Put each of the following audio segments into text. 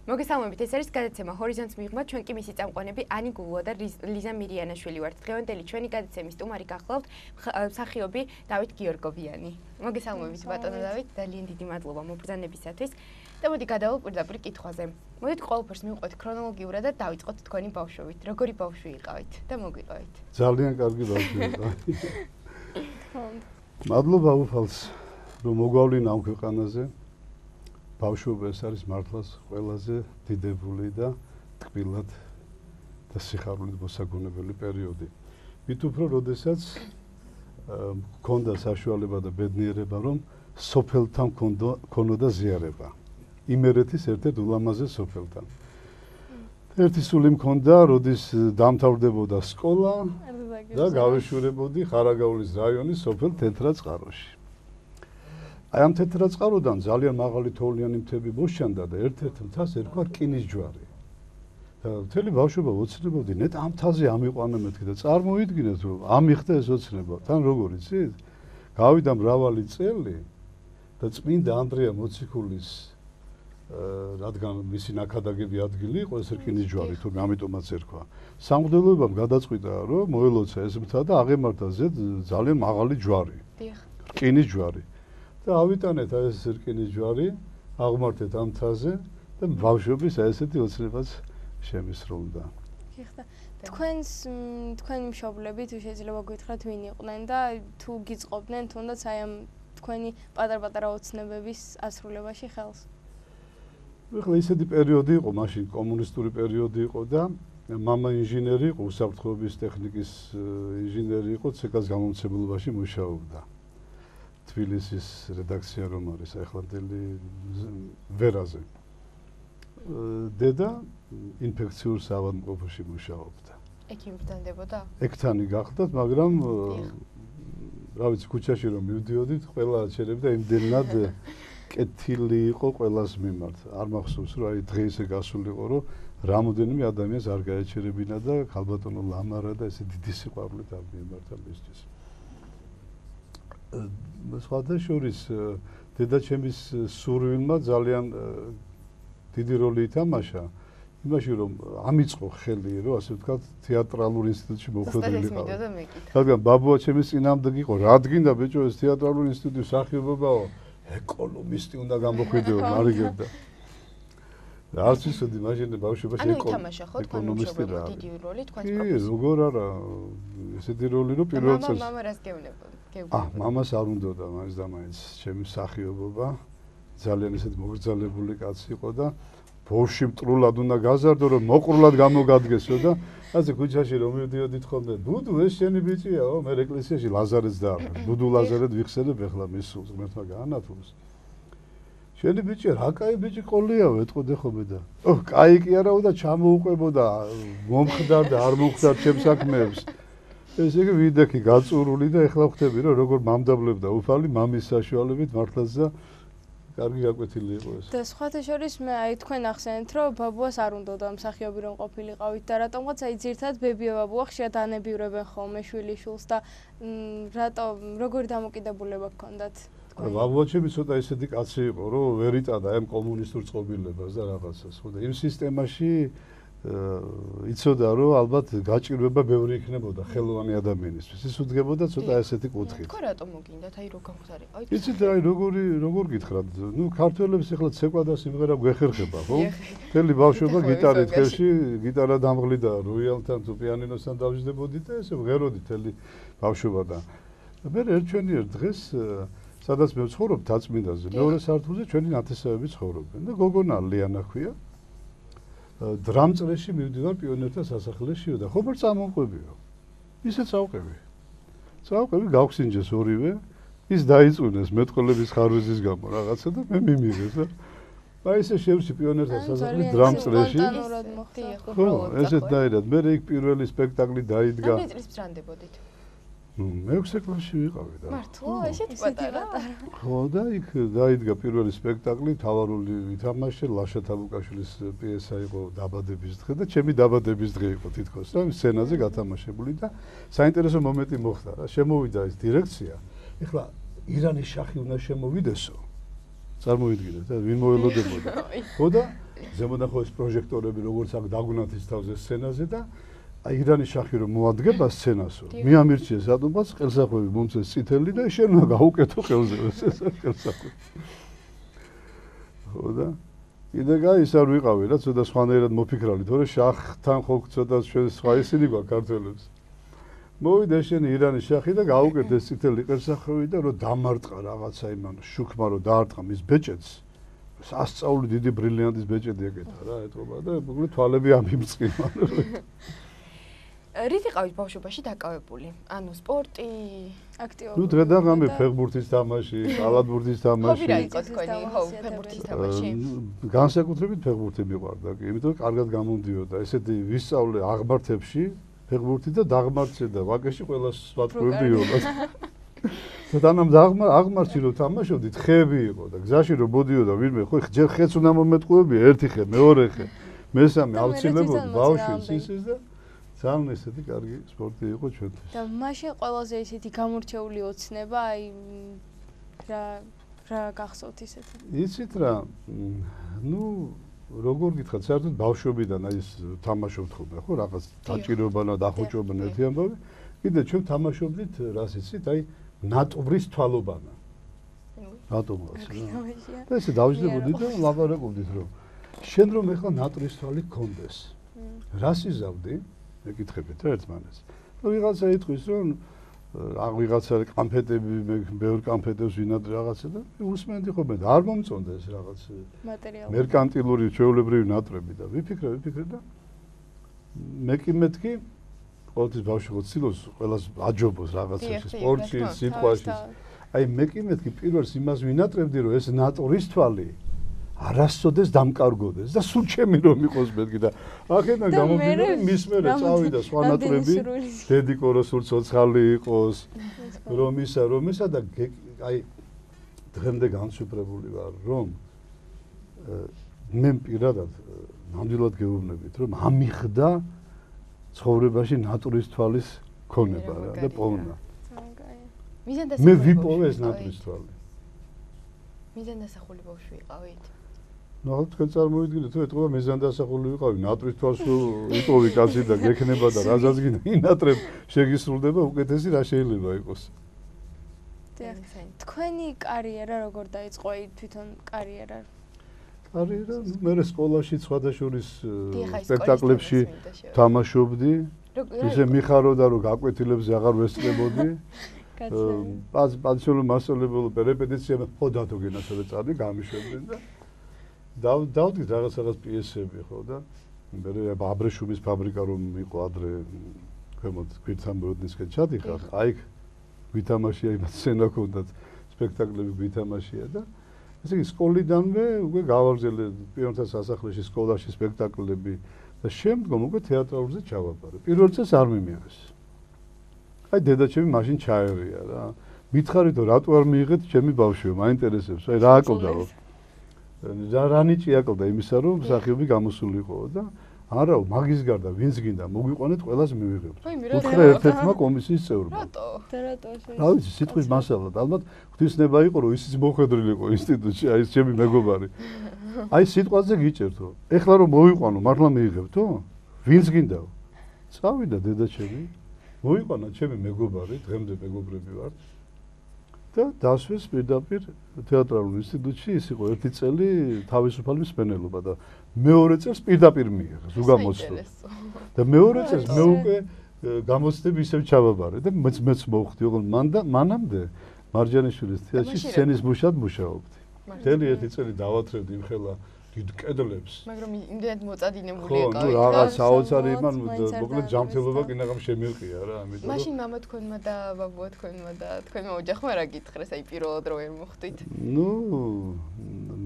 მოგესალმებით, ეს არის გადაცემა ჰორიზონტს მიღმა, ჩვენ კი მისი წამყვანები ანი გულუა და ლიზა მირიანაშვილი ვართ. დღევანდელი ჩვენი გადაცემის სტუმარი გახლავთ მსახიობი დავით გიორგოვიანი. მოგესალმებით ბატონო დავით, ძალიან დიდი მადლობა მობრძანებისათვის. და მოდი გადავალ პირდაპირ კითხვაზე. მოდით ყველაფერს მივყვეთ ქრონოლოგიურად და დავიწყოთ თქვენი ბავშვობით. როგორი ბავშვი იყავით და მოგვიყავით? ძალიან კარგი ბავშვი იყავით. მადლობა უფალს, რომ მოგვავლინა ამ ქვეყანაზე. ბავშვობა ეს არის მართლაც ყველაზე დიდებული და ტკბილად და სიხარულით მოსაგონებელი პერიოდი. მით უფრო, როდესაც მქონდა საშუალება და ბედნიერება, რომ სოფელთან მქონოდა ზიარება. იმერეთის ერთ-ერთ ულამაზეს სოფელთან. ერთი სული მქონდა, როდის დამთავრდებოდა სკოლა და გავეშურებოდი ხარაგაულის რაიონის სოფელ თეთრაწყაროში. აი ამ თეთრაწყაროდან ძალიან მაღალი თოვლიანი მთები მოსჩანდა და ერთ-ერთ მთას ერქვა რკინის ჯვარი. და მთელი ბავშვობა ოცნებობდი, ნეტ ამ მთაზე ამიყვანა მეთქი და წარმოიდგინეთ, რომ ამიხდა ეს ოცნება. თან როგორ იცით? გავიდა მრავალი წელი და წმინდა ანდრია მოციქულის რადგან მისი ნაქადაგები ადგილი იყო ეს რკინის ჯვარი, თუმცა ამიტომაც ერქვა. სამღვდელოებამ გადაწყვიტა, რომ მოელოცა ეს მთა და აღემართა ზედ ძალიან მაღალი ჯვარი. რკინის ჯვარი. და ავიტანეთ ეს რკინის ჯვარი, აღმართეთ ამ მთაზე და ბავშვობის ესეთი ოცნებაც შემისრულდა. თქვენი მშობლები თუ შეიძლება გითხრათ ვინ იყვნენ და თუ გიწყობდნენ თუნდაც აი ამ თქვენი პატარ-პატარა ოცნებების ასრულებაში ხელს? ეხლა ისეთი პერიოდი იყო, მაშინ კომუნისტური პერიოდი იყო და მამა ინჟინერი იყო, უსაფრთხოების ტექნიკის ინჟინერი იყო, ცეკას გამომცემლობაში მუშაობდა. თბილისის რედაქცია რომ არის ახლანდელი ვერაზე. დედა ინფექციურ საავადმყოფოში მუშაობდა. ეგ იმბრძანდებოდა? ეგთანი გახდათ, მაგრამ რა ვიცი, ქუჩაში რომ მივდიოდით, ყველა აჩერებდა იმდენად კეთილი იყო ყველას მიმართ. არ მახსოვს, რომ აი დღეისე გასულიყო, რომ რამოდენიმე ადამიანს არ გაეჩერებინა და ქალბატონო ლამარა და ესე დიდი სიყვარულით არ მიემართა მისთვის. სხვათა შორის დედაჩემის სურვილმა ძალიან დიდი როლი ითამაშა იმაში, რომ ამიწყო ხელი, რომ ასე ვთქვათ, თეატრალურ ინსტიტუტში მოხვედრილიყავ. რადგან ბაბუაჩემის წინამდე იყო, რადგინდა ბიჭო ეს თეატრალური ინსტიტუტი მსახიობობაო, ეკონომისტი უნდა გამოხვიდეო, მარიგებდა. არც ისოდი მაშინ ბავშვობაში ეკონომისტი რა. დიდი როლი თქვენს პროფესიაში. კი, როგორ არა, ესეთი როლი რომ პირველ წელს. მამა რას გეუბნებოდა? მამას არ უნდოდა მაინც და მაინც ჩემი მსახიობობა. ძალიან ესეთი მოგრძალებული კაცი იყო და ბავშვი მტრულად უნდა გაზარდო, რომ მოყრულად გამოგადგესო და ასე ქუჩაში რომ მივდიოდით ხოლმე, ბუდუ ეს შენი ბიჭიაო, მე ეკლესიაში ლაზარეთს დაარქვეს. ბუდუ ლაზარეთ ვიხსენებ ახლა მის სულს, ღმერთმა გაანათლოს. შენი ბიჭი რა კაი ბიჭი ყოლიაო, ეტყოდე ხოლმე და კაი კი არაო და ჩამოუყვებოდა, მომხდარდა, არ მომხდარ ჩემს საქმეებს. ესე იგი ვიდექი გაწურული და ეხლა ხვდები რომ როგორ მამდაბლებდა უფალი მამის საშუალებით მართლაც და კარგი გაკვეთილი იყო ეს. და სხვათა შორის მე აი თქვენ ახსენეთ რომ ბაბუას არ უნდოდა მსახიობი რომ ყოფილიყავით და რატომღაც აი ძირთად ბებია ბაბუა ხშირად ანებიურებენ ხოლმე შვილიშვილს და როგორი დამოკიდებულება გქონდათ? ბაბუაჩემი ცოტა ესეთი კაცი იყო რომ ვერ იტადა ამ კომუნისტურ წყობილებას და რაღაცას. ხო და იმ სისტემაში იცოდა რომ ალბათ გაჭირვება ბევრი იქნებოდა ხელოვანი ადამიანისთვის. ის უდგებოდა ცოტა ესეთი კუთხით. თქვენ რატომ მოგინდათ აი რო გამხდარიყავით? იცით აი როგორ გითხრათ? ნუ ქართველებს ახლა ცეკვა და სიმღერა გვეხერხება, ხო? მთელი ბავშვობა გიტარით ხელში, გიტარა დამღლიდა როიალთან თუ პიანინოსთან დავჯდებოდი და ესე ვღეროდი მთელი ბავშვობა და მე ერჩვენიერ დღეს სადაც მე ვცხოვრობ დაწმინდაზე, მეორე სართულზე ჩვენი ნათესავები ცხოვრობენ და გოგონა ლიანა ქვია. დრამწრეში მივდივარ პიონერთა სასახლეშიო და ხომ არ წამოვყვებიო. ისე წავყვები. წავყვები გავხსინჯეს ორივე, ის დაიწუნეს მეტყოლების ხარვეზის გამო რაღაცა და მე მიმიღეს და აი ესე შევსი პიონერთა სასახლეში დრამწრეში. ხო, ესეთ დაირად. მე იქ პირველი სპექტაკლი დაიდგა. რამდენი წლის ბრანდებოდით? მე-6 კლასში ვიყავი და. მართლა, ესეთ პატარა. ხო და იქ დაიდგა პირველი სპექტაკლი, თავარული ვითამაშე, ლაშა თაბუკაშვილის პიესა იყო დაბადების დღე და ჩემი დაბადების დღე იყო თითქოს და სცენაზე გათამაშებული და საინტერესო მომენტი მოხდა რა. შემოვიდა ეს დირექცია. ეხლა ირანის შახი უნდა შემოვიდესო. წარმოიდგინეთ, ვინ მოელოდებოდა. ხო და ზემოდან ხო ეს პროჟექტორები როგორც აქ დაგუნათის თავზე სცენაზე და აი ირანის შაჰი რომ მოადგება სცენასო. მე ამირჩიეს რატომაც ყელსახვევი მომწეს წითელი და შენ უნდა გაუკეთო ყელზე ეს ყელსახვევი. ხო და კიდე გაის არ ვიყავი რა, ცოტა სხვანაირად მოფიქრალი, თორე შაჰთან ხო ცოტა ჩვენ სხვა ისინი გვაქვს ქართველებს. მოვიდა შენ ირანის შაჰი და გაუკეთეს წითელი ყელსახვევი და რომ დამარტყა რაღაცა იმან შუქმა რომ დაარტყა მის ბეჭედს. სასწაული დიდი ბრილიანტის ბეჭედი ეკეთა რა ეთქობა და მოკლედ თვალები ამიმწყიმა. რით იყავით ბავშვობაში დაკავებული? ანუ სპორტი, აქტიური. ნუ დღედან ღამე ფეხბურთის თამაში, კალათბურთის თამაში. ხობი რა იყო თქვენი, ხო, ფეხბურთის თამაში? განსაკუთრებით ფეხბურთი მიყვარდა კი, იმიტომ რომ კარგად გამოდიოდა. ესეთი ვისწავლე აღმართებში ფეხბურთი და დაღმართზე და ვაკეში ყველა სვატყუებიოდა. თანამ აღმართში რომ თამაშობდით, ხეები იყო და გზაში რომ მოდიოდა ვინმე, ხო ჯერ ხეც უნდა მომეტყუებია, ერთი ხე, მეორე ხე, მესამე ავცილებოდ ბავშვის ისის და ძალიან ესეთი კარგი სპორტი იყო ჩვენთვის. და მაშინ ყველაზე ისეთი გამორჩეული ოცნება, აი რა გახსოვთ ისეთი? იცით რა, ნუ როგორ გითხრათ, საერთოდ ბავშვობიდან აი ეს თამაშობთ ხოლმე, ხო, რაღაც დაჭირობანა, დახუჭობანა ერთი ამბავი. კიდე ჩვენ თამაშობდით, რას იცით, აი ნატვრის თვალობანა. რატომაც რა. და ესე დავიძლებოდით და ლაპარაკობდით რომ შენ რომ ეხლა ნატვრის თვალი გქონდეს. რას იზავდი? ეკითხებით რა ერთმანეთს. ნუ ვიღაცა იტყვის რომ ვიღაცა კამფეტები, ბევრ კამფეტებს ვინად რაღაცა და უსმენდი ხოლმე და არ მომწონდა ეს რაღაც მერკანტილური ჩვეულებრივი ნატრები და ვიფიქრე და მე კი მეთქი ყოველთვის ბავშვი ხო ცდილობს ყველას აჯობოს რაღაცაში, სპორტში, სიტყვაში. აი მე კი მეთქი პირველს იმას ვინატრებდი რომ ეს ნატვრის თვალი არასოდეს დამკარგოდეს და სულ ჩემი რომ იყოს მეთქი და აქედან გამომდინარე მის მერე წავიდა სხვა ნატრები დედიკო რო სულ ცოცხალი იყოს რომ ისა და აი დღემდე განსვიფრებული ვარ რომ მე პირადად ნამდვილად გეუბნებით რომ ამიხდა ცხოვრებაში ნატვრის თვალის ქონება რა და პოვნა მე ვიპოვე ეს ნატვრის თვალი მიზანდასახული ბავშვი იყავით? ნუ თქვენ წარმოიდგინეთ თუ ეთქობა მიზანდასახული ვიყავი ნატვრის თვალს იპოვი კაცი და გექნება და რაზაც გინდა ინატრებ შეგისრულდება უკეთესი რა შეიძლება იყოს. თქვენი კარიერა როგორ დაიწყო აი თვითონ კარიერა? კარიერა მე სკოლაში სხვადასხვის სპექტაკლებში თამაშობდი. ისე მიხაროდა რომ გაკვეთილებზე აღარ ვესწრებოდი. პანსიონურ მასწავლებელ რეპეტიციებში ხო დათო გენასწავლე წადი გამიშვებდნენ და დავდგით რაღაც პიესები ხო და მე აბრეშუმის ფაბრიკა რომ იყო ადრე ქვემოთ გვირთან მოდნისკენ ჩადიხარ აი ვითამაშია იმათ სცენა ქონდათ სპექტაკლები ვითამაშია და ესე იგი სკოლიდანვე უკვე გავაგზავნე პიონერთა სასახლეში სკოლაში სპექტაკლები და შემდგომ უკვე თეატრალურზე ჩავაბარე. პირველ წელს არ მიმიღეს. აი დედაჩემი მაშინ ჩაერია რა. მითხარით რომ რატო არ მიიღეთ ჩემი ბავშვიო, მაინტერესებს. აი რა აკლდაო. რა ნიჭი აკლდა იმისა რომ მსახიობი გამოსულიყო და არა მაგის გარდა ვინც გინდა მოგვიყვანეთ ყველას მივიღებთ. უთხრა ერთ-ერთმა კომისიის წევრმა. რატო ეს? რა ვიცი სიტყვის მასალა და ალბათ ღვთისნება იყო რომ ისიც მოხვედრილიყო ინსტიტუტში აი ეს ჩემი მეგობარი. აი სიტყვაზე გიჭერთო. ეხლა რომ მოვიყვანო მართლა მიიღებთო? ვინც გინდაო? წავიდა დედაჩემი მოიყვანა ჩემი მეგობარი, დღემდე მეგობრები ვართ. და დასვეს პირდაპირ თეატრალურ ინსტიტუტში, ის იყო ერთი წელი თავისუფალი მსმენელობა და მეორე წელს პირდაპირ მიიღეს, უგამოცდო. და მეორე წელს მე უკვე გამოცდები ისევ ჩავაბარე და მეც მოვხდი, ოღონდ მანამდე მარჯანიშვილის თეატრში სცენის მუშად მუშაობდი. მთელი ერთი წელი დავათრევდი იმხელა დიდ კედლებს. მაგრამ იმდენად მოწადინებული იყო. ხო, რაღაც საოცარი იმან მოკლედ ჯანმრთელობა კინაღამ შემიყია რა, ამიტომ. მაშინ მამა თქვენმა და ბაბუა თქვენმა და თქვენმა ოჯახმა რა გითხრეს, აი პირველად რო ვერ მოხვდით? ნუ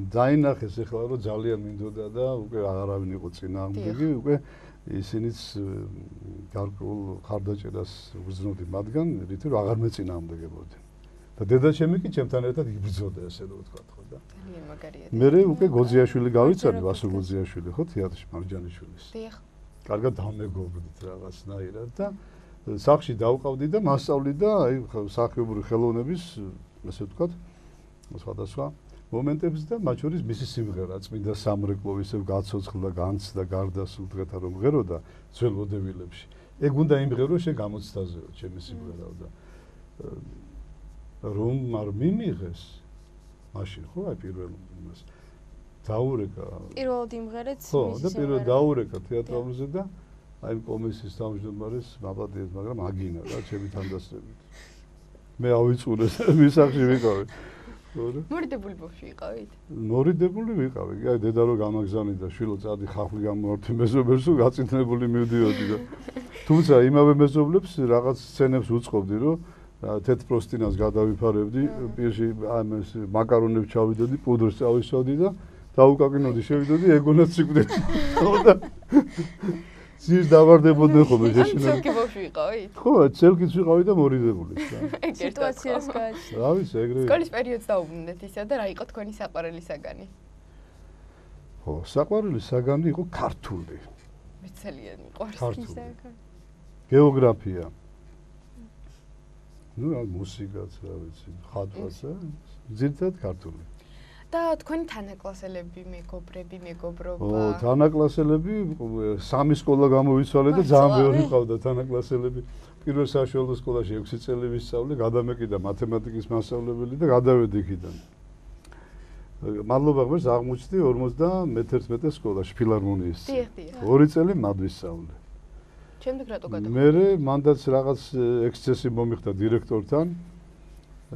დაინახეს ეხლა რომ ძალიან მინდოდა და უკვე აღარავინ იყო წინააღმდეგი, უკვე ისინიც გარკვეულ ხარდაჭერას უგრძნობდი მათგან, რითი რომ აღარ მეწინააღმდეგებოდნენ. და დედაჩემი კი ჩემთან ერთად იბრძოდა ესე რომ ვთქვა ხო და ძალიან მაგარია. მე უკვე გოძიაშვილი გავიცანი, ვასილ გოძიაშვილი ხო თეატრში მარჯანიშვილის. დიახ. კარგად დამეგობრდით რაღაცნაირად და სახლში დავყავდი და მასწავლი და აი მსახიობური ხელოვნების ესე ვთქვათ სხვადასხვა მომენტებს და მათ შორის მისი სიმღერა წმინდა სამრეკლო ისევ გაცოცხლდა, განცდა, გარდასულ დღეთა რომ მღეროდა ძველ ვოდებილებში. ეგ უნდა იმღერო შენ გამოცდაზეო, ჩემი სიმღერაო და რომ არ მიმიღეს მაშინ ხო აი პირველ იმას დაურეკა პირველად იმღერეთ ხო და პირველად დაურეკა თეატრალურზე და აი კომისიის თავმჯდომარეს მაპატიეთ, მაგრამ აგინა რა ჩემი თანდასწრებით. მე ავიწურე მისახში ვიყავი. მორიდებული ბავშვი იყავით? მორიდებული ვიყავი. აი დედა რო გამაგზავნიდა შვილო წადი ხახვი გამოვარდი მეზობელს რომ გაწითნებული მივდიოდი და თუმცა იმავე მეზობლებს რაღაც სცენებს უწყობდი რომ თეთრ-პროსტინას გადავიფარებდი, პირში ამას მაკარონებს ჩავიდოდი, პუდრს წავისვადი და დაუკაკინოდი, შევიდოდი, ეგონაც სიკვდილი. და ძირს დავარდებოდნენ ხოლმე შეშინებული. ცელკი ბავშვი იყავით? ხო, ცელკიც ვიყავი და მორიდებული. სიტუაციას გააჩნდა. რა ვიცი, ეგრე. სკოლის პერიოდს დაუბრუნდეთ ისა და რა იყო თქვენი საყვარელი საგანი? ხო, საყვარელი საგანი იყო ქართული. მეცელიანი ყვარს. ქართული. გეოგრაფია. ნუ მუსიკაც, რა ვიცი, ხატვაც და ძირითადად ქართული. და თქვენი თანაკლასელები, მეგობრები, მეგობრობა. ო, თანაკლასელები, სამი სკოლა გამოვიცვალე და ძალიან ბევრი ყავდა თანაკლასელები. პირველ საშუალო სკოლაში 6 წელი ვისწავლე, გადამეკიდა მათემატიკის მასწავლებელი და გადავედი იქიდან. მადლობა ღმერთს აღმოჩნდი 51 სკოლაში ფილარმონიის. დიახ. 2 წელი მად ვისწავლე. შემდეგ რატო გადავიდა? მე მანდაც რაღაც ექსცესი მომიხდა დირექტორთან.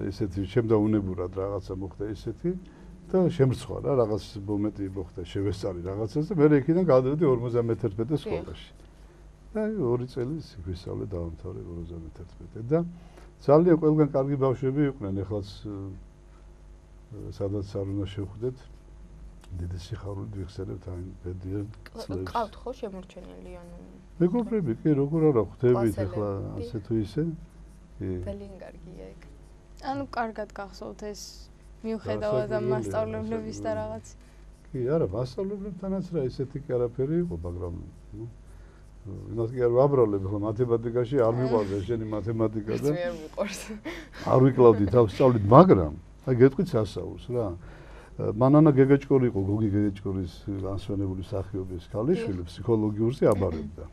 ესეთი შემდაუნებურად რაღაცა მოხდა ესეთი. და შემრცხვა რა რაღაც მომენტი მოხდა შევესწარი რაღაცას და მე იქიდან გადავედი 51 სკოლაში. და 2 წელი ვისწავლე დაამთავრე 51 და ძალიან ყველგან კარგი ბავშვები იყვნენ, ეხლაც სადაც არ უნდა შევხვდეთ. დიდი სიხარულით ვიხსენებთ აი ბედიან წლებს. ყავთ ხო შემორჩენილი ანუ? მეგობრები კი როგორ არა ხვდებით ახლა ასე თუ ისე? კი. ძალიან კარგია ეგ. ანუ კარგად გახსოვთ ეს მიუხედავად ამ მასწავლებლების და რაღაც. კი, არა, მასწავლებლებთანაც რა ესეთი კი არაფერი იყო, მაგრამ ნუ იმას კი არ ვაბრალებ, ხო, მათემატიკაში არ მიყვარდა შენი მათემატიკა და მე არ მიყვარს. არ ვიკლავდი თავს სწავლით, მაგრამ აი გეტყვით სასაულს რა. მანანა გეგეჭკორი იყო, გოგი გეგეჭკორის განსვენებული სახიობის ქალიშვილი, ფსიქოლოგიურზე აბარებდა.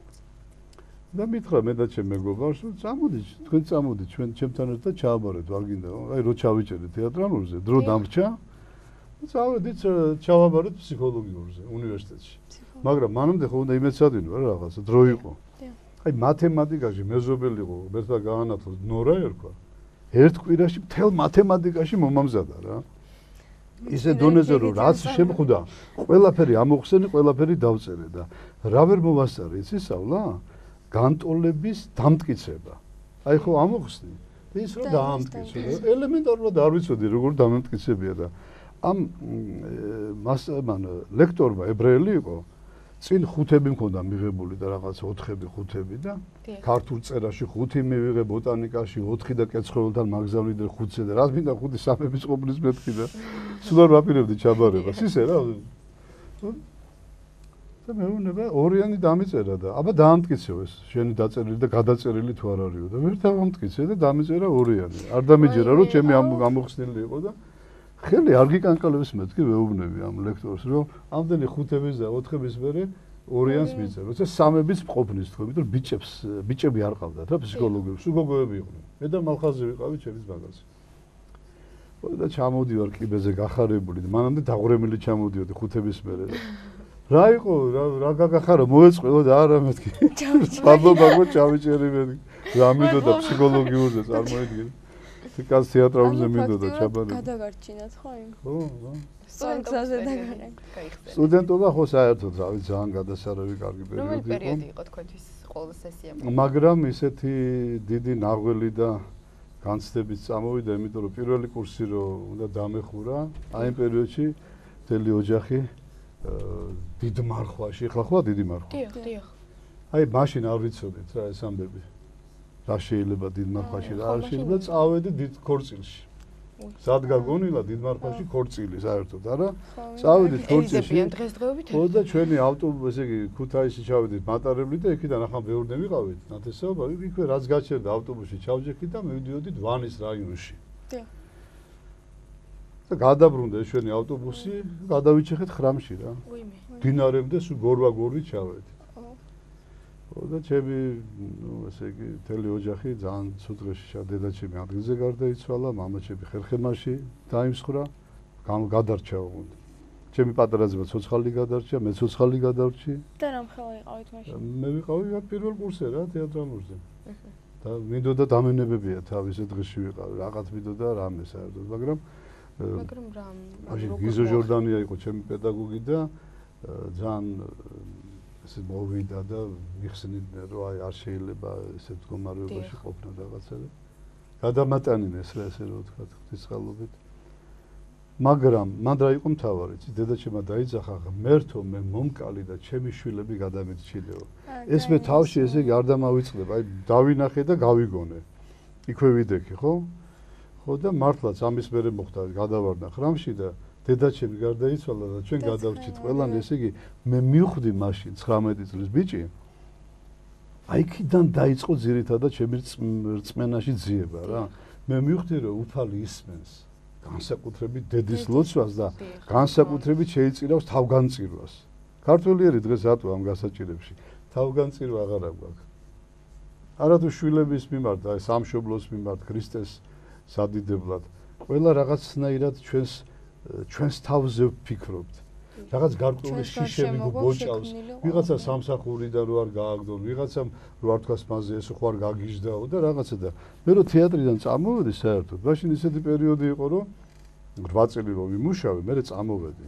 და მითხრა მე და ჩემ მეგობარს, რომ წამოდი, თქვენ წამოდი, ჩემთან ერთად ჩააბარეთ, არ გინდა, აი რო ჩავიჭერეთ თეატრალურზე, დრო დამრჩა. წავედით, ჩავაბარეთ ფსიქოლოგიურზე, უნივერსიტეტში. მაგრამ მანამდე ხო უნდა იმეცადინო რა რაღაცა, დრო იყო. აი მათემატიკაში მეზობელი იყო, მერთა გაანათლოს ნორა ერქვა. ერთ კვირაში მთელ მათემატიკაში მომამზადა რა. ისე დონეზე რომ რაც შემხვდა, ყველაფერი ამოხსენე, ყველაფერი დავწერე და რა ვერ მოვასწარე, იცი სწავლა? განტოლების დამტკიცება. აი ხო ამოხსნი. ის რომ დაამტკიცო. ელემენტარულად არ ვიცოდი როგორ დამამტკიცებია და ამ ლექტორმა ებრაელი იყო. წინ 5-ები მქონდა მიღებული და რაღაც 4-ები, 5-ები და ქართულ წერაში 5 მივიღე, ბოტანიკაში 4 და კეცხოველთან მაგზავნიდე 5-ზე და რაც მინდა 5 სამების ყოფნის მეთქი და სულ არ ვაპირებდი ჩაბარებას. ისე რა. და მე ვუნება ორიანი დამიწერა და აბა დაამტკიცო ეს შენი დაწერილი და გადაწერილი თუ არ არისო და ვერ დავამტკიცე და დამიწერა ორიანი. არ დამიჯერა რომ ჩემი ამოხსნილი იყო და ხელი არ გიკანკალებს მეთქი ვეუბნები ამ ლექტორს რომ ამდენი 5-ების და 4-ების მერე ორიანს მიწერო. როცა 3-ების მყოფნის თქო, იმიტომ რომ ბიჭები არ ყავდათ რა ფსიქოლოგიურს, უგოგოები იყვნენ. მე და მალხაზი ვიყავი ჩემის ბაგაზე. და ჩამოდივარ კიბეზე გახარებული და მანამდე დაღურემილი ჩამოდიოდი 5-ების მერე. რა იყო, რა გაგახარო, მოეწყვილო და არა მეთქი. მადლობა ჩავიჭერი მეთქი. რა მინდოდა ფსიქოლოგიურზე წარმოიდგინე. კაც თეატრალურზე მინდოდა ჩაბარება. გადაგარჩინათ ხო იმ? ხო. სწორგზაზე დაგარეკ. სტუდენტობა ხო საერთოდ რა ვიცი, ძალიან გადასარავი კარგი პერიოდი იყო. რომელი პერიოდი იყო თქვენთვის სკოლის სესია? მაგრამ ისეთი დიდი ნაღველი და განცდებით წამოვიდა, იმიტომ რომ პირველი კურსი რო უნდა დამეხურა, აი იმ პერიოდში მთელი ოჯახი დიდ მარხვაში, ახლა ხო დიდი მარხვა. დიახ. აი მაშინ არ ვიცოდით რა ეს ამბები. რა შეიძლება დიდ მარხვაში და არ შეიძლება წავედი დიდ ქორწილში. სად გაგონილა დიდ მარხვაში ქორწილი საერთოდ არა? წავედით ქორწილში. ხო და ჩვენი ავტობუსი, ესე იგი ქუთაისში ჩავედით მატარებლით და იქიდან ახლა ბევრნე ვიყავით. ნათესაობა, იქვე რაც გაჩერდა ავტობუსში ჩავჯექით და მივდიოდით ვანის რაიონში. და გადაბრუნდა ჩვენი ავტობუსი, გადავიჭეხეთ ხრამში რა. დინარემდე სულ გორვა-გორვით ჩავედი. ხო და ჩემი, ესე იგი, მთელი ოჯახი ძალიან ცუდ დღეში დედაჩემი ადგილზე გარდაიცვალა, მამაჩემი ხერხემაში დაიმსხვრა, გადარჩა უნდა. ჩემი პატარა ძმა ცოცხალი გადარჩა, მე ცოცხალი გადარჩი. და რამ ხელა იყავით მაშინ? მე ვიყავი პირველ კურსზე რა, თეატრალურზე. და მინდოდა დამენებებია თავის დღეში ვიყავი, რაღაც მინდოდა რამე საერთოდ, მაგრამ რამ? მაშინ გიზო ჟორდანია იყო ჩემი პედაგოგი და ძალიან ესე მოვიდა და მიხსნიდა რომ აი არ შეიძლება ესე მდგომარეობაში ყოფნა რაღაცები. გადამატანინეს რა ესე რომ ვთქვა ღვთისმშობლობით. მაგრამ მან რა იყო მთავარი, დედაჩემმა დაიძახა ღმერთო მე მომკალი და ჩემი შვილები გადამეჩილეო. ეს მე თავში ესე იგი არ დამავიწყდება, აი დავინახე და გავიგონე. იქვე ვიდექი, ხო? ხო და მართლაც ამის მერე მოხდა, გადავარდა ხრამში და დედაჩემი გარდაიცვალა და ჩვენ გადავრჩით ყველანი, ესე იგი მე მივხვდი მაშინ 19 წლის ბიჭი. აი იქიდან დაიწყო ძირითადად ჩემი რწმენაში ძიება რა. მე მივხვდი რომ უფალი ისმენს განსაკუთრებით დედის ლოცვას და განსაკუთრებით შეიწირავს თავგანწირვას. ქართველიერი დღეს რატო ამ გასაჭირებში თავგანწირვა აღარ აქვს. არათუ შვილების მიმართ, აი სამშობლოს მიმართ, ქრისტეს სადიდებლად, ყველა რაღაცნაირად ჩვენს თავზე ვფიქრობთ. რაღაც გარკვეული შიშები გბოჭავს, ვიღაცა სამსახურიდან რო არ გააგდონ, ვიღაცამ რო არ თქვას მასზე ეს ხო არ გაგიჟდაო და რაღაცა და მე რო თეატრიდან წამოვედი საერთოდ, მაშინ ისეთი პერიოდი იყო რომ 8 წელი რომ ვიმუშავე, მე წამოვედი.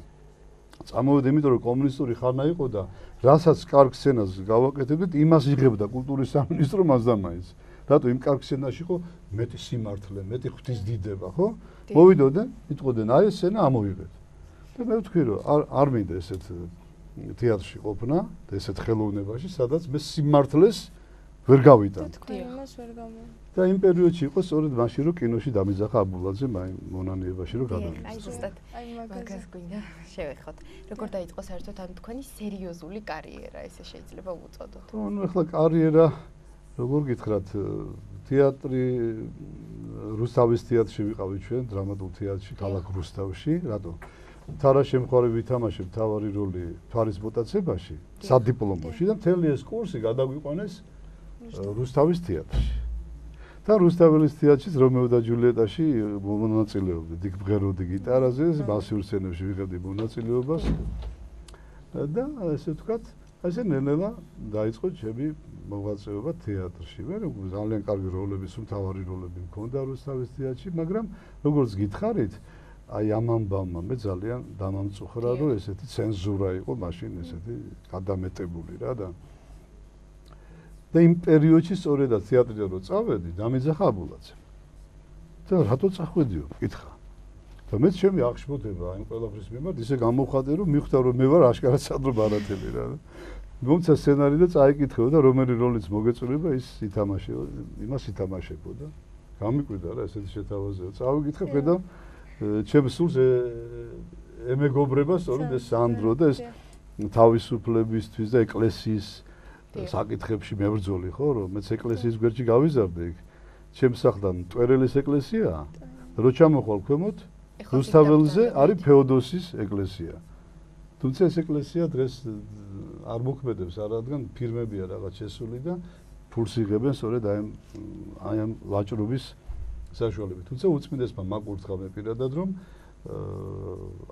წამოვედი, იმიტომ რომ კომუნისტური ხანა იყო და რასაც კარგ სცენას გავაკეთებდით, იმას იღებდა კულტურის სამინისტრო მას და მაინც. რატო იმ კარგ სცენაში ხო მეტი სიმართლე, მეტი ღვთის დიდება, ხო? მოვიდოდნენ, იტყოდნენ, აი ეს სცენა ამოვიღეთ. და მე ვთქვი რომ არ მინდა ესეთ თეატრში ყოფნა და ესეთ ხელოვნებაში, სადაც მე სიმართლეს ვერ გავიტან. და იმ პერიოდში იყო სწორედ მაშინ რომ კინოში დამიძახა აბულაძე მონანიებაში რომ გადავიდა. აი ზუსტად მაგას გვინდა შევეხოთ. როგორ დაიწყო საერთოდ ამ თქვენი სერიოზული კარიერა, ესე შეიძლება უწოდოთ? ნუ ახლა კარიერა როგორ გითხრათ, თეატრი რუსთავის თეატრში ვიყავი ჩვენ, დრამატულ თეატრში ქალაქ რუსთავში, რატო? თარა შემხარე ვითამაშე მთავარი როლი თვარის მოტაცებაში, სადიპლომოში და მთელი ეს კურსი გადაგვიყვანეს რუსთავის თეატრში. და რუსთავის თეატრში რომეო და ჯულიეტაში მონაწილეობდი, დიდ ბღეროდი გიტარაზე, მასიურ სცენებში ვიღებდი მონაწილეობას. და ესე ვთქვათ, ასე ნელ-ნელა დაიწყო ჩემი მოღვაწეობა თეატრში. მე ძალიან კარგი როლები, მთავარი როლები მქონდა რუსთავის თეატრში, მაგრამ როგორც გითხარით, აი ამ ამბავმა მე ძალიან დამამწუხრა, რომ ესეთი ცენზურა იყო მაშინ, ესეთი გადამეტებული რა და იმ პერიოდში სწორედაც თეატრიდან რო წავედი, დამეძახა აბულაძე. და რატო წახვედიო? კითხა. და მეც ჩემი აღშფოთება იმ ყველაფრის მიმართ ისე გამოვხატე, რომ მივხვდა რომ მე ვარ აშკარად სანდრო ბარათელი რა. მომცა სცენარი და წაიკითხეო და რომელი როლიც მოგეწურება ის ითამაშეო, იმას ითამაშებო და გამიკვირდა რა ესეთი შეთავაზეო. წავიკითხე ხედავ ჩემ სულს ემეგობრება სწორედ ეს სანდრო და ეს თავისუფლებისთვის და ეკლესიის საკითხებში მებრძოლი ხო რომ მეც ეკლესიის გვერდში გავიზარდე იქ ჩემ სახლთან მტვერელის ეკლესიაა რო ჩამოხვალ ქვემოთ რუსთაველზე არის ფეოდოსის ეკლესია თუმცა ეს ეკლესია დღეს არ მოქმედებს არ რადგან ფირმებია რაღაც შესული და ფულს იღებენ სწორედ აი ამ ვაჭრობის საშუალებით თუმცა უწმინდესმა მაკურთხა მე პირადად რომ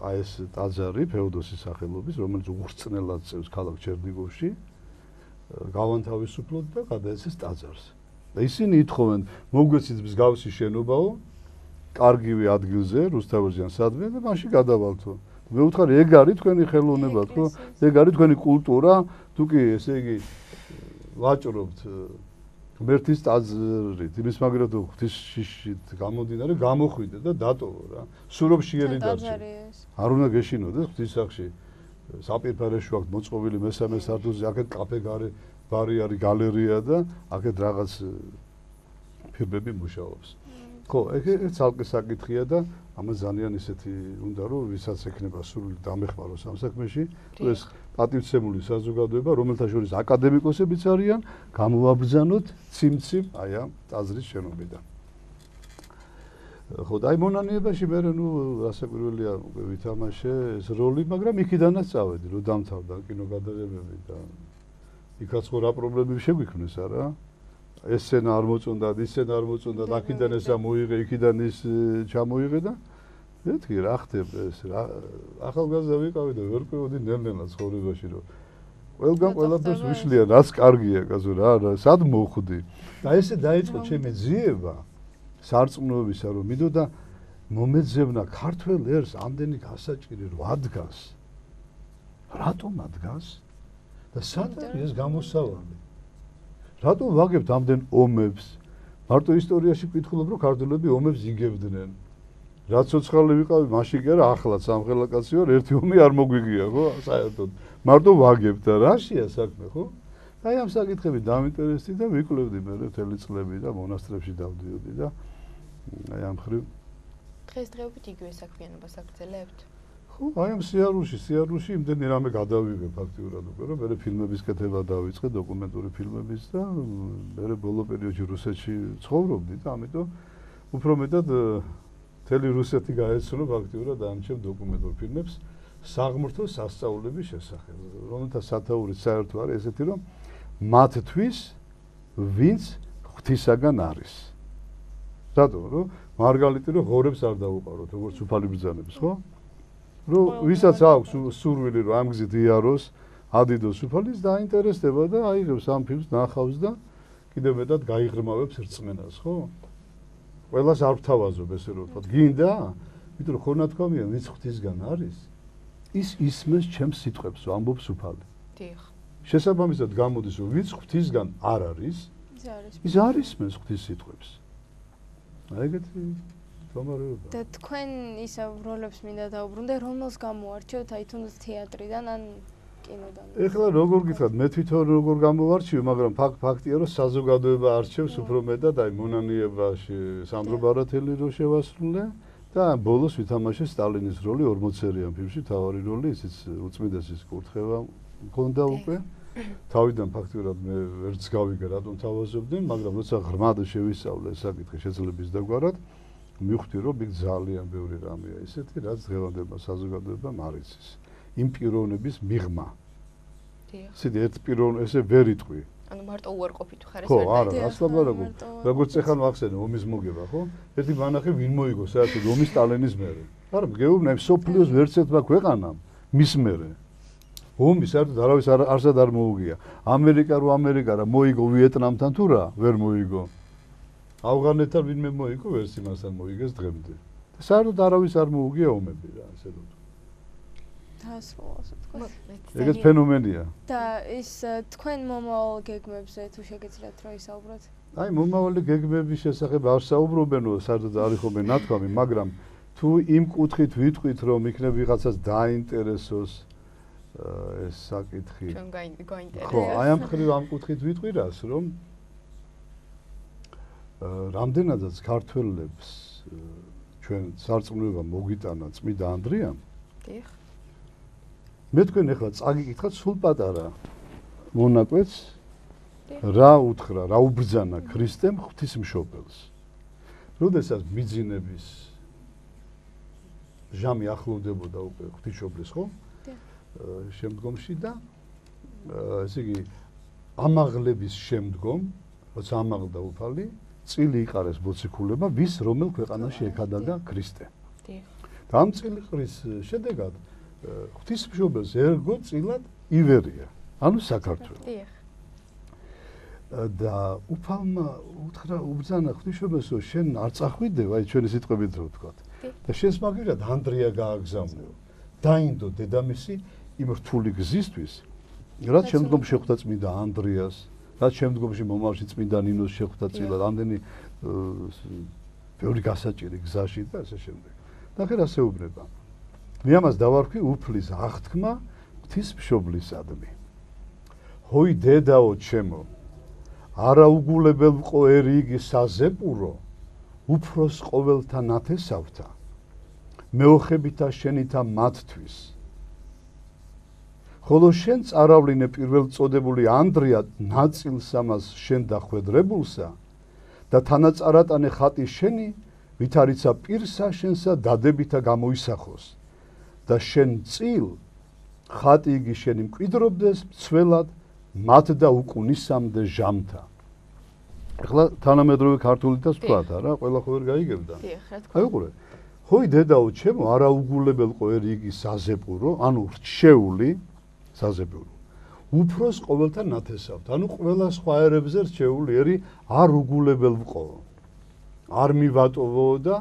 აი ეს ტაძარი ფეოდოსის სახელობის რომელიც უხრწნელად წევს ქალაქ ჩერნიგოვში გავანთავისუფლოთ და გადაეცეს ტაძარს. და ისინი ითხოვენ, მოგვეცით მსგავსი შენობაო, კარგივე ადგილზე, რუსთაველზიან სადმე და მაშინ გადავალთო. მე ვუთხარი, ეგ არის თქვენი ხელოვნება, თქო, ეგ არის თქვენი კულტურა, თუ კი ესე იგი ვაჭრობთ ღმერთის ტაძრით, იმის მაგრად ღვთის შიშით გამომდინარე, გამოხვიდე და დატოვო რა. სულ რომ შეერი დარჩე. არ უნდა გეშინოდეთ ღვთის სახში. საპირფარეში აქვს მოწყობილი მესამე სართულზე, აქეთ კაფე ბარი არის, გალერეა და აქეთ რაღაც ფირმები მუშაობს. ხო, ეს ცალკე საკითხია და ამას ძალიან ისეთი უნდა რომ ვისაც ექნება სული დამეხმაროს ამ საქმეში, ეს პატივცემული საზოგადოება, რომელთა შორის აკადემიკოსებიც არიან, გამოვაბრძანოთ ციმციმ აი ამ ტაძრის შენობიდან. ხო და აი მონანიებაში მე ნუ რასაკვირველია ვითამაშე ეს როლი, მაგრამ იქიდანაც წავედი, რომ დამთავრდა კინოგადაღებები და იქაც ხო რა პრობლემები შეგვიქმნეს არა? ეს სცენა არ მოწონდა, ის სცენა არ მოწონდა, აქედან ესა მოიღე, იქიდან ის ჩამოიღე და მეთქი რა ხდება ეს რა ახალგაზრდა ვიყავი და ვერ ყვევოდი ნელ-ნელა ცხოვრებაში რომ ყველგან ყველაფერს ვიშლია, რაც კარგია, კაცო რა, სად მოხვდი. და ესე დაიწყო ჩემი ძიება სარწმუნოებისა, რომ მიდოდა მომეძებნა ქართველ ერს ამდენი გასაჭირი რო ადგას. რატომ ადგას? და სად არის ეს გამოსავალი? რატომ ვაგებთ ამდენ ომებს? მარტო ისტორიაში ვკითხულობ, რომ ქართველები ომებს იგებდნენ. რაც ცოცხალი ვიყავი, მაშინ კი არა, ახლაც სამხელა კაცი ვარ, ერთი ომი არ მოგვიგია, ხო? საერთოდ. მარტო ვაგებთ და რაშია საქმე, ხო? აი ამ საკითხებით დავინტერესდი და ვიკვლევდი მე მთელი წლები და მონასტრებში დავდიოდი და აი ამ ხრივ დღესდღეობით იგივე საქმიანობას აგრძელებთ? ხო, აი ამ სიარულში იმდენი რამე გადავიღე ფაქტიურად უკვე, რომ მე ფილმების კეთება დავიწყე, დოკუმენტური ფილმების და მე ბოლო პერიოდში რუსეთში ცხოვრობდი და ამიტომ უფრო მეტად მთელი რუსეთი გაეცნო ფაქტიურად ამჩემ დოკუმენტურ ფილმებს საღმრთო სასწაულების შესახებ, რომელთა სათაური საერთო არის ესეთი, რომ მათთვის ვინც ღვთისაგან არის. რატომ? რომ მარგალიტი რომ ღორებს არ დაუყაროთ, როგორც უფალი ბრძანებს, ხო? რომ ვისაც აქვს სურვილი რომ ამ გზით იაროს, ადიდოს უფალის დაინტერესდება და აიღებს ამ ფილმს ნახავს და კიდევ მეტად გაიღრმავებს რწმენას, ხო? ყველას არ ვთავაზობ ესე რომ ვთქვა, გინდა? იმიტომ რომ ხონა თქვამია, ვინც ღვთისგან არის, ის ისმენს ჩემს სიტყვებს, ამბობს უფალი. დიახ. შესაბამისად გამოდის, რომ ვინც ღვთისგან არ არის, ის არ ისმენს ღვთის სიტყვებს. აი ეგეთი თომარეობა. და თქვენ ისე როლებს მინდა დაუბრუნდე, რომელს გამოარჩევთ, აი თუნდაც თეატრიდან ან კინოდან? ეხლა როგორ გითხრათ, მე თვითონ როგორ გამოვარჩიე, მაგრამ ფაქტია, რომ საზოგადოება არჩევს უფრო მეტად, აი მონანიებაში სანდრო ბარათელი რო შევასრულე და ბოლოს ვითამაშე სტალინის როლი 40-სერიან ფილმში, თავარი როლი, ისიც უწმიდესის კურთხევა მქონდა უკვე. თავიდან ფაქტიურად მე ვერც გავიგე რატომ თავაზობდნენ, მაგრამ როცა ღრმად შევისწავლე საკითხი შეძლების დაგვარად, მივხვდი, რომ იქ ძალიან ბევრი რამეა ისეთი, რაც დღევანდელმა საზოგადოებამ არ იცის. იმ პიროვნების მიღმა. დიახ. ერთ პიროვნებას ესე ვერ იტყვი. ანუ მარტო უარყოფით ხარ ეს ხო, ვერ არა, ასლაბა როგორც ეხლა ახსენე ომის მოგება, ხო? ერთი მანახი ვინ მოიგო საერთოდ ომის სტალინის მერე. არა, გეუბნები სოფლიოს ვერც ერთმა ქვეყანამ მის მერე. ომი საერთოდ არავის არსად არ მოუგია. ამერიკა რა მოიგო ვიეტნამთან თუ რა, ვერ მოიგო. ავღანეთთან ვინმე მოიგო, ვერც იმასთან მოიგეს დღემდე. და საერთოდ არავის არ მოუგია ომები რა, ასე რომ. დაასრულოს თქვა. ეგეც ფენომენია. და ის თქვენ მომავალ გეგმებზე თუ შეგეძლოთ რომ ისაუბროთ? აი, მომავალი გეგმების შესახებ არ საუბრობენო, საერთოდ არ იხობენ ნათქვამი, მაგრამ თუ იმ კუთხით ვიტყვით, რომ იქნებ ვიღაცას დაინტერესოს ეს საკითხი. ჩვენ გაინტერესებს. ხო, აი ამ ხრივ ამ კუთხით ვიტყვი რას, რომ რამდენადაც ქართველებს ჩვენ სარწმუნოება მოგვიტანა წმიდა ანდრიამ. დიახ. მე თქვენ ახლა წაგიკითხათ სულ პატარა მონაკვეთს რა უთხრა, რა უბრძანა ქრისტემ ღვთისმშობელს. როდესაც მიძინების ჟამი ახლოვდებოდა უკვე ღვთისმშობლის, ხო? შემდგომში და ესე იგი ამაღლების შემდგომ, როცა ამაღლდა უფალი, წილი იყარეს მოციქულება, ვის რომელ ქვეყანაში ეკადაგა ქრისტე. დიახ. და ამ წილიყრის შედეგად ღვთისმშობელს ერგო წილად ივერია, ანუ საქართველო. დიახ. და უფალმა უთხრა უბრძანა ღვთისმშობელს, რომ შენ არ წახვიდე, აი ჩვენი სიტყვებით რო ვთქვათ. და შენს მაგერად ანდრია გააგზავნეო. დაინდო დედამისი იმ რთული გზისთვის, რაც შემდგომ შეხვდა წმინდა ანდრიას, რაც შემდგომში მომავალში წმინდა ნინოს შეხვდა წილად, ამდენი ბევრი გასაჭირი გზაში და ასე შემდეგ. და ხერ ასეუბნება. მე ამას დავარქვი უფლის აღთქმა ღვთისმშობლისადმი. ჰოი დედაო ჩემო, არაუგულებელ ვყო ერიგი საზეპურო, უფროს ყოველთა ნათესავთა, მეოხებითა შენითა მათთვის. ხოლო შენ წაავლინე პირველ წოდებული ანდრია ნაწილს ამას შენ დახვედრებულსა და თანაწარატანე ხატი შენი ვითარიცა პირსა შენსა დადებითა გამოისახოს და შენ წილ ხატი იგი შენი მკვიდრობდეს მცველად მათ და უკუნისამდე ჟამთა. ახლა თანამედროვე ქართულითაც ვთქვათ არა, ყველა ხო ვერ გაიგებდა. აი უყურე. ხოი დედაო ჩემო არა უგულებელყო ერიგი საზეპურო, ანუ რჩეული საზეპურო. უფროს ყოველთა ნათესავთ, ანუ ყველა სხვა ერებზე რჩეული ერი არ უგულებელყო. არ მივატოვო და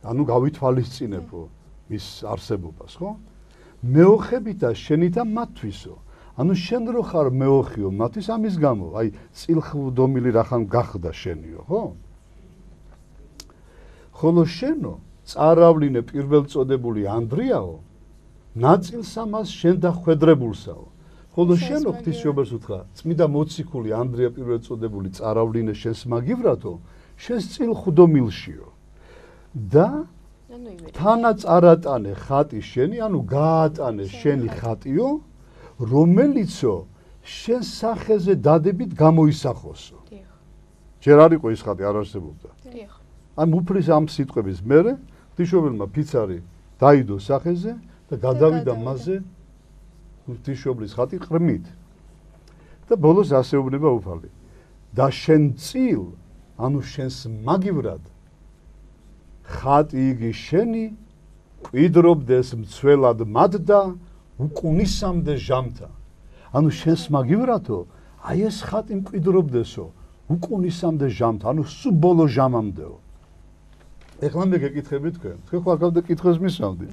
ანუ გავითვალისწინებო მის არსებობას, ხო? მეოხებითა შენითა მათთვისო. ანუ შენ რო ხარ მეოხიო მათთვის ამის გამო, აი წილხდომილი რახან გახდა შენიო, ხო? ხოლო შენო წაავლინე პირველწოდებული ანდრიაო, ნაწილს ამას შენ დახვედრებულსაო. ხოლო შენო ღვთისმშობელს უთხრა, წმიდა მოციქული ანდრია პირველწოდებული წაავლინე შენს მაგივრათო, შენს წილხდომილშიო. და თანაც არატანე ხატი შენი, ანუ გაატანე შენი ხატიო, რომელიცო შენ სახეზე დადებით გამოისახოსო. ჯერ არ იყო ის ხატი, არ არსებობდა. აი მუფლის ამ სიტყვების მერე ღვთისმშობელმა ფიცარი დაიდო სახეზე და გადავიდა მასზე ღვთისმშობლის ხატი ყრმით. და ბოლოს ასეუბნება უფალი. და შენ წილ, ანუ შენს მაგივრად ხატი იგი შენი მკვიდრობდეს მცველად მათ და უკუნისამდე ჟამთა. ანუ შენს მაგივრათო, აი ეს ხატი მკვიდრობდესო, უკუნისამდე ჟამთა, ანუ სულ ბოლო ჟამამდეო. ეხლა მე გეკითხები თქვენ, თქვენ ხო აქამდე კითხვას მისვამდით.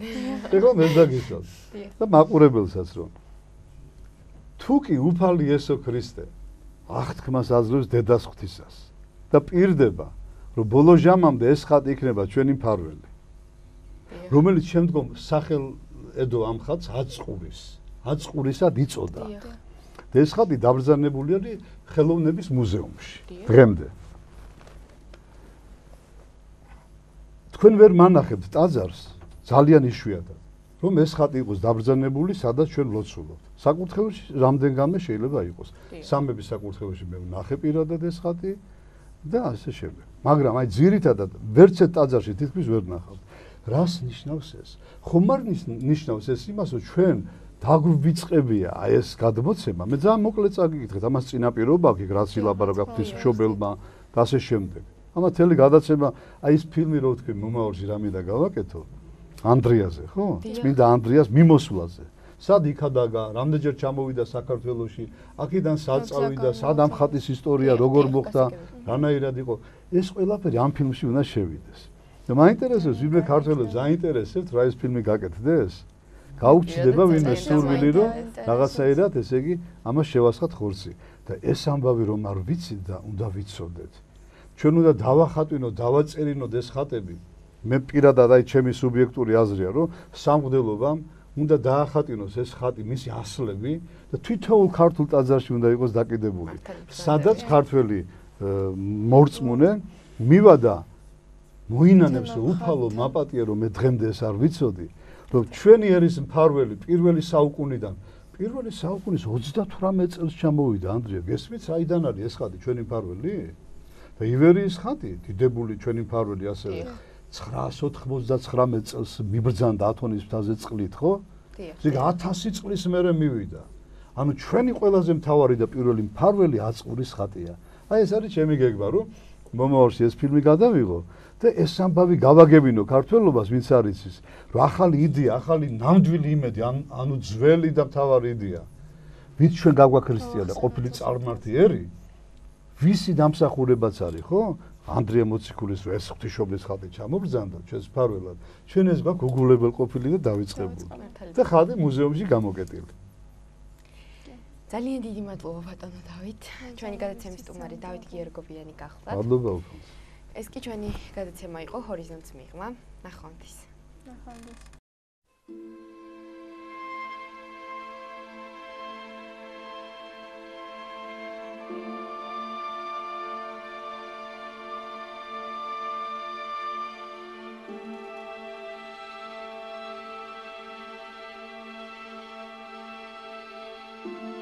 ეხლა მე დაგისვამთ. და მაყურებელსაც რომ თუ კი უფალი იესო ქრისტე აღთქმას აძლევს დედას ღვთისას და პირდება, რომ ბოლო ჟამამდე ეს ხატი იქნება ჩვენი მფარველი, რომელიც შემდგომ სახელ ედო ამ ხატს აწყურისად იწოდა. და ეს ხატი დაბრძანებულია ხელოვნების მუზეუმში დღემდე. თქვენ ვერ მანახებთ ტაძარს ძალიან იშვიათად, რომ ეს ხატი იყოს დაბრძანებული, სადაც ჩვენ ვლოცულობთ. საკურთხეველში რამდენგანმე შეიძლება იყოს. სამების საკურთხეველში მე ვნახე პირადად ეს ხატი და ასე შემდეგ. მაგრამ აი ძირითადად ვერც ერთ ტაძარში თითქმის ვერ ვნახავთ. რას ნიშნავს ეს? ხომ არ ნიშნავს ეს იმას, რომ ჩვენ დაგვიწყებია აი ეს გადმოცემა. მე ძალიან მოკლედ წაგიკითხეთ, ამას წინაპირობა აქვს, რაც ილაპარაკა ღვთისმშობელმა და ასე შემდეგ. ამა თელი გადაცემა, აი ეს ფილმი რო თქვი მომავალში რა მინდა გავაკეთო? ანდრიაზე, ხო? წმინდა ანდრიას მიმოსვლაზე. სად იქადაგა, რამდენჯერ ჩამოვიდა საქართველოში, აქედან სად წავიდა, სად ამ ხატის ისტორია როგორ მოხდა, რანაირად იყო. ეს ყველაფერი ამ ფილმში უნდა შევიდეს. და მაინტერესებს, ვინმე ქართველებს აინტერესებთ, რა ეს ფილმი გაკეთდეს? გაუჩნდება ვინმე სურვილი, რომ რაღაცაირად, ესე იგი, ამას შევასხათ ხორცი. და ეს ამბავი რომ არ ვიცით და უნდა ვიცოდეთ. ჩვენ უნდა დავახატვინოთ, დავაწერინოთ ეს ხატები. მე პირადად აი ჩემი სუბიექტური აზრია, რომ სამღვდელობამ უნდა დაახატინოს ეს ხატი, მისი ასლები და თითოეულ ქართულ ტაძარში უნდა იყოს დაკიდებული. სადაც ქართველი მორწმუნე მივადა მოინანებს რომ უფალო მაპატია რომ მე დღემდე ეს არ ვიცოდი, რომ ჩვენი ერის მფარველი პირველი საუკუნიდან, პირველი საუკუნის 38 წელს ჩამოვიდა ანდრია, გესმით საიდან არის ეს ხატი ჩვენი მფარველი? და ივერიის ხატი, დიდებული ჩვენი მფარველი ასევე 999 წელს მიბრძანდა ათონის მთაზე წყლით, ხო? ზოგ 1000 წლის მერე მივიდა. ანუ ჩვენი ყველაზე მთავარი და პირველი მფარველი აწურის ხატია. აი ეს არის ჩემი გეგმა, რომ მომავალში ეს ფილმი გადავიღო და ეს ამბავი გავაგებინო ქართველობას, ვინც არ იცის, რომ ახალი იდეა, ახალი ნამდვილი იმედი, ანუ ძველი და მთავარი იდეა. ვინც ჩვენ გაგვაქრისტია და ყოფილი წარმართი ერი, ვისი დამსახურებაც არის, ხო? ანდრია მოციქულის ეს ღვთისმშობლის ხატი ჩამობრძანდა ჩვენს მფარველად. ჩვენ ეს გვაქვს უგულებელყოფილი და დავიწყებული. და ხატი მუზეუმში გამოკეტილი. ძალიან დიდი მადლობა ბატონო დავით. ჩვენი გადაცემის სტუმარი დავით გიორგოვიანი გახლდათ. მადლობა უფალს. ეს კი ჩვენი გადაცემა იყო ჰორიზონტს მიღმა. ნახვამდის. ნახვამდის. Thank you.